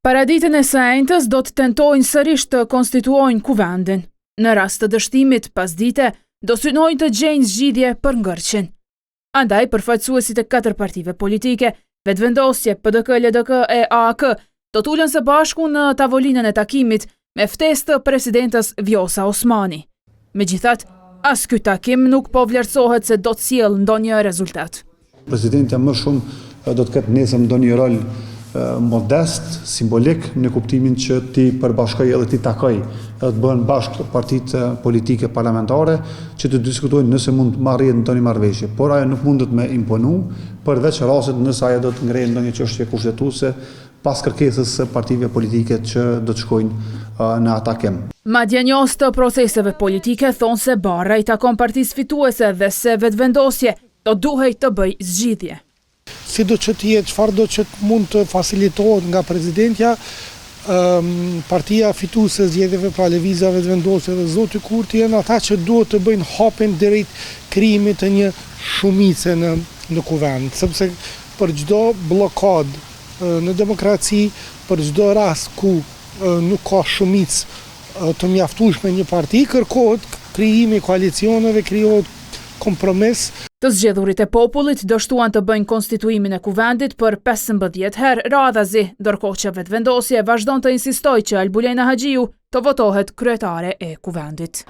Paraditën e së enjtës do të tentojnë sërish të konstituojnë kuvendin. Në rast të dështimit, pas dite, do synojnë të gjejnë zgjidhje për ngërçin. Andaj, përfaqësuesit e 4 partive politike, Vetëvendosje, PDK, LDK e AAK, do t'ulen së bashku në tavolinën e takimit me ftesë të presidentës Vjosa Osmani. Megjithatë, as ky takim nuk po vlerësohet se do të sjellë ndonjë rezultat. Presidentja më shumë do të ketë nesër ndonjë rol modest, simbolik, në kuptimin që ti përbashkoj edhe ti takoj, edhe të bëhen bashkë partitë politike parlamentare, që të diskutojnë nëse mund të marrë ndonjë marrëveshje, por ajo nuk mundet me imponu, përveç rastit nëse ajo do të ngrejë ndonjë çështje kushtetuese pas kërkesës së partive politike që do të shkojnë në atakim. Madje njohës të proceseve politike thonë se Barra i takon partisë fituese dhe se Vetëvendosje do duhej të bëj zgjidhje. Si do që t'jetë, çfarë do që mund të facilitohet nga presidentja, partia fituese zgjedhjeve, pra Lëvizja Vetëvendosje dhe Zoti Kurti janë ata që duhet të bëjnë hapin drejt krijimit të një shumice në kuvend, sepse për çdo bllokad në demokraci, për çdo rast ku nuk ka shumicë të mjaftueshme një parti, kërkohet krijimi koalicioneve, krijohet kompromis. Të zgjedhurit e popullit dështuan të bëjnë konstituimin e kuvendit për 15 herë radhazi, ndërkohë që Vetëvendosje vazhdon të insistojë që Albulena Haxhiu të votohet kryetare e kuvendit.